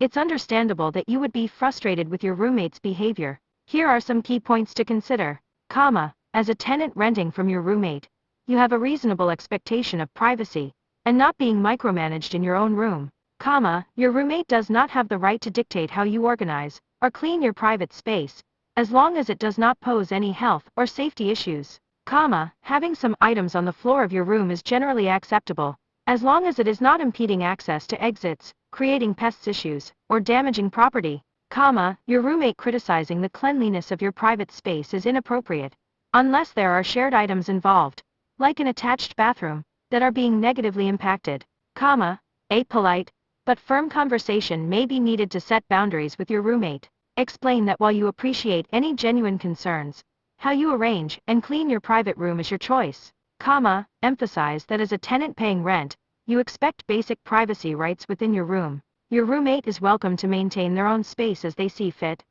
it's understandable that you would be frustrated with your roommate's behavior. Here are some key points to consider. As a tenant renting from your roommate, you have a reasonable expectation of privacy and not being micromanaged in your own room. Your roommate does not have the right to dictate how you organize or clean your private space, as long as it does not pose any health or safety issues. Having some items on the floor of your room is generally acceptable, as long as it is not impeding access to exits, creating pests issues, or damaging property. Your roommate criticizing the cleanliness of your private space is inappropriate, unless there are shared items involved, like an attached bathroom, that are being negatively impacted. A polite, but firm conversation may be needed to set boundaries with your roommate. Explain that while you appreciate any genuine concerns, how you arrange and clean your private room is your choice. Emphasize that as a tenant paying rent, you expect basic privacy rights within your room. Your roommate is welcome to maintain their own space as they see fit.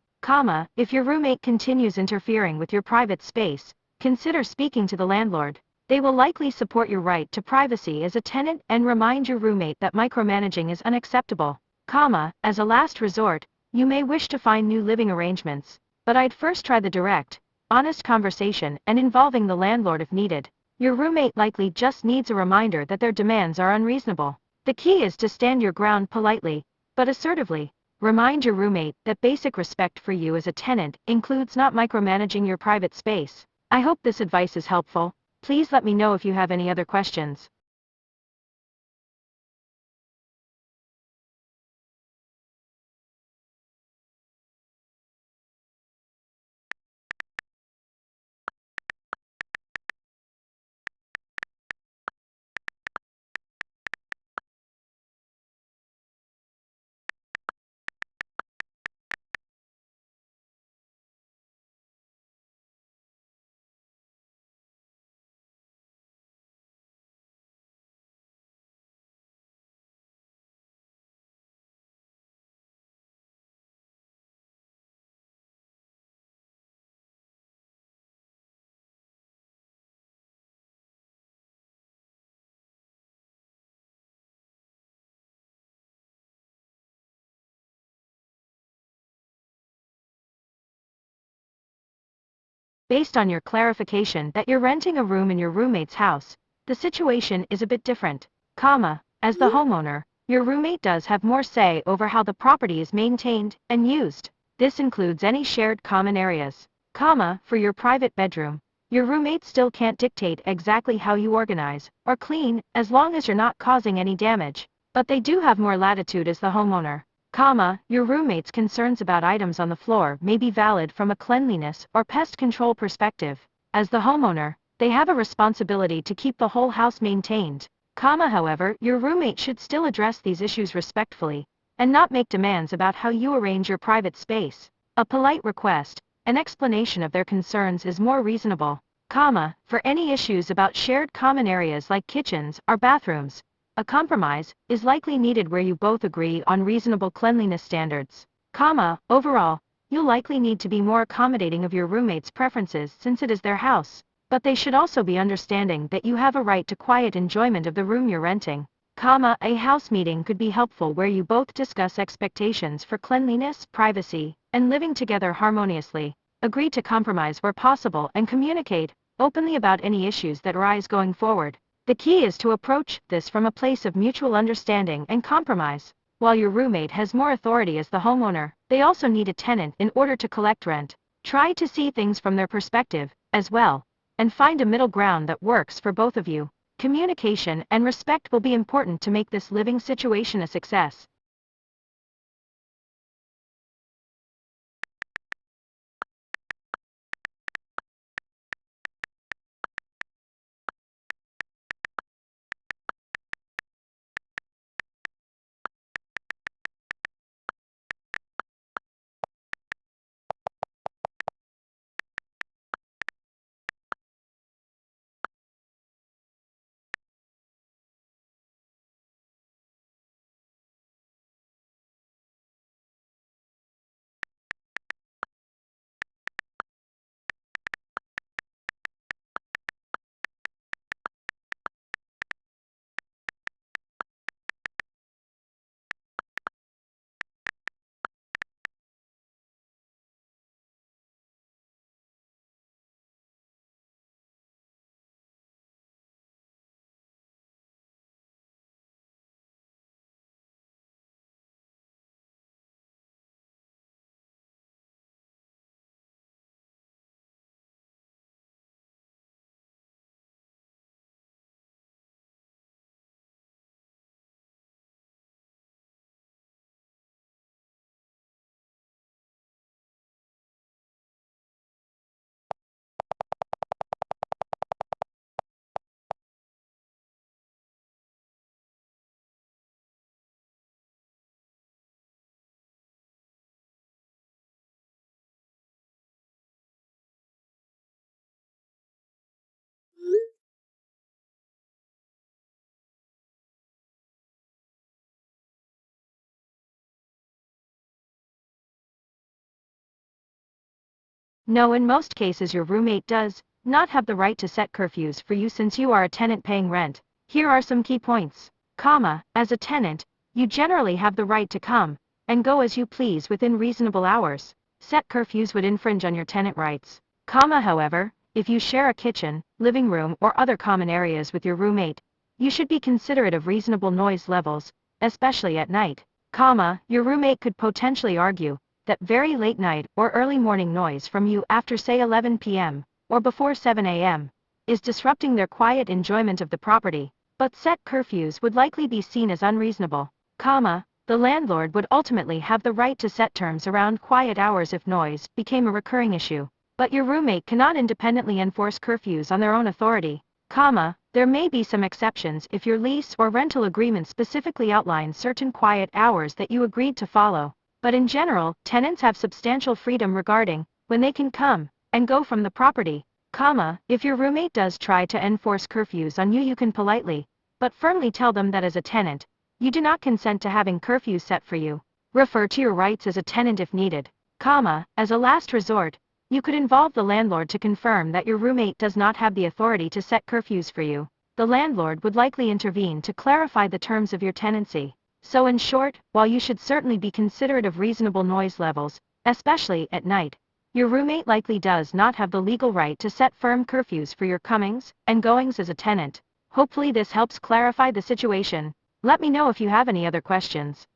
If your roommate continues interfering with your private space, consider speaking to the landlord. They will likely support your right to privacy as a tenant and remind your roommate that micromanaging is unacceptable. As a last resort, you may wish to find new living arrangements, but I'd first try the direct, honest conversation and involving the landlord if needed. Your roommate likely just needs a reminder that their demands are unreasonable. The key is to stand your ground politely, but assertively. Remind your roommate that basic respect for you as a tenant includes not micromanaging your private space. I hope this advice is helpful. Please let me know if you have any other questions. Based on your clarification that you're renting a room in your roommate's house, the situation is a bit different. As the homeowner, your roommate does have more say over how the property is maintained and used. This includes any shared common areas. For your private bedroom, your roommate still can't dictate exactly how you organize or clean as long as you're not causing any damage, but they do have more latitude as the homeowner. Your roommate's concerns about items on the floor may be valid from a cleanliness or pest control perspective. As the homeowner, they have a responsibility to keep the whole house maintained. However, your roommate should still address these issues respectfully, and not make demands about how you arrange your private space. A polite request, an explanation of their concerns is more reasonable. For any issues about shared common areas like kitchens or bathrooms, a compromise is likely needed where you both agree on reasonable cleanliness standards. Overall, you'll likely need to be more accommodating of your roommate's preferences since it is their house, but they should also be understanding that you have a right to quiet enjoyment of the room you're renting. A house meeting could be helpful where you both discuss expectations for cleanliness, privacy, and living together harmoniously. Agree to compromise where possible and communicate openly about any issues that arise going forward. The key is to approach this from a place of mutual understanding and compromise. While your roommate has more authority as the homeowner, they also need a tenant in order to collect rent. Try to see things from their perspective, as well, and find a middle ground that works for both of you. Communication and respect will be important to make this living situation a success. No, in most cases your roommate does not have the right to set curfews for you since you are a tenant paying rent. Here are some key points. As a tenant, you generally have the right to come and go as you please within reasonable hours. Set curfews would infringe on your tenant rights. However, if you share a kitchen, living room or other common areas with your roommate, you should be considerate of reasonable noise levels, especially at night. Your roommate could potentially argue that very late night or early morning noise from you after say 11 p.m. or before 7 a.m. is disrupting their quiet enjoyment of the property, but set curfews would likely be seen as unreasonable. The landlord would ultimately have the right to set terms around quiet hours if noise became a recurring issue, but your roommate cannot independently enforce curfews on their own authority. There may be some exceptions if your lease or rental agreement specifically outlines certain quiet hours that you agreed to follow, but in general, tenants have substantial freedom regarding when they can come and go from the property. If your roommate does try to enforce curfews on you, you can politely but firmly tell them that as a tenant, you do not consent to having curfews set for you. Refer to your rights as a tenant if needed. As a last resort, you could involve the landlord to confirm that your roommate does not have the authority to set curfews for you. The landlord would likely intervene to clarify the terms of your tenancy. So in short, while you should certainly be considerate of reasonable noise levels, especially at night, your roommate likely does not have the legal right to set firm curfews for your comings and goings as a tenant. Hopefully this helps clarify the situation. Let me know if you have any other questions.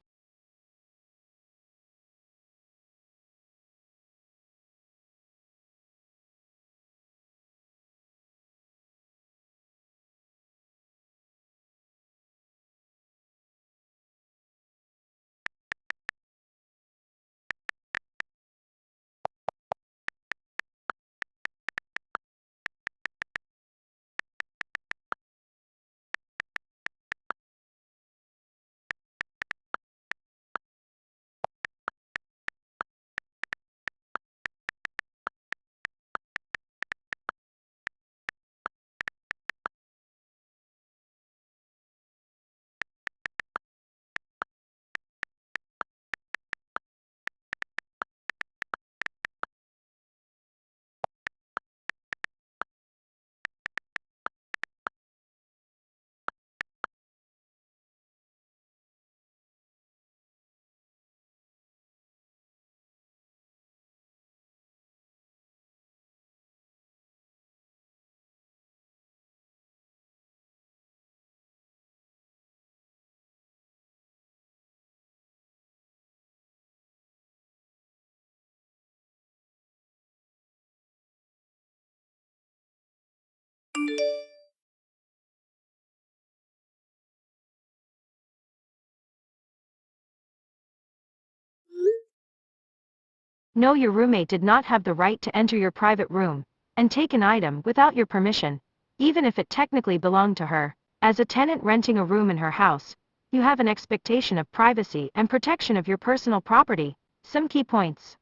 No, your roommate did not have the right to enter your private room and take an item without your permission, even if it technically belonged to her. As a tenant renting a room in her house, you have an expectation of privacy and protection of your personal property. Some key points.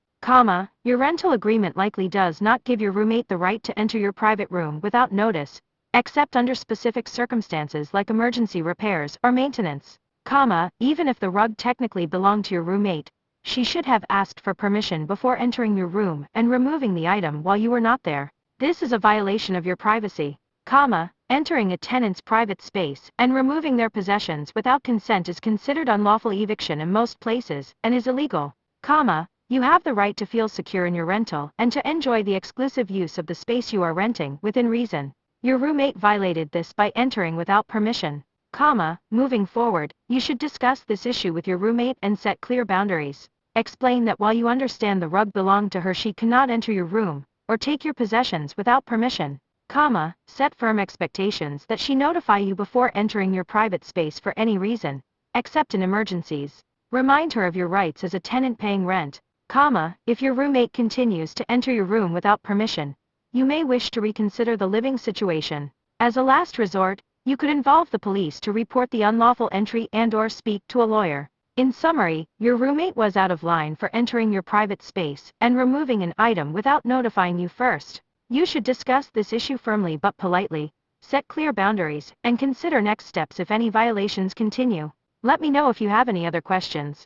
Your rental agreement likely does not give your roommate the right to enter your private room without notice, except under specific circumstances like emergency repairs or maintenance. Even if the rug technically belonged to your roommate, she should have asked for permission before entering your room and removing the item while you were not there. This is a violation of your privacy. Entering a tenant's private space and removing their possessions without consent is considered unlawful eviction in most places and is illegal. You have the right to feel secure in your rental and to enjoy the exclusive use of the space you are renting within reason. Your roommate violated this by entering without permission. Moving forward, you should discuss this issue with your roommate and set clear boundaries. Explain that while you understand the rug belonged to her, she cannot enter your room or take your possessions without permission. Set firm expectations that she notify you before entering your private space for any reason, except in emergencies. Remind her of your rights as a tenant paying rent. If your roommate continues to enter your room without permission, you may wish to reconsider the living situation. As a last resort, you could involve the police to report the unlawful entry and/or speak to a lawyer. In summary, your roommate was out of line for entering your private space and removing an item without notifying you first. You should discuss this issue firmly but politely, set clear boundaries, and consider next steps if any violations continue. Let me know if you have any other questions.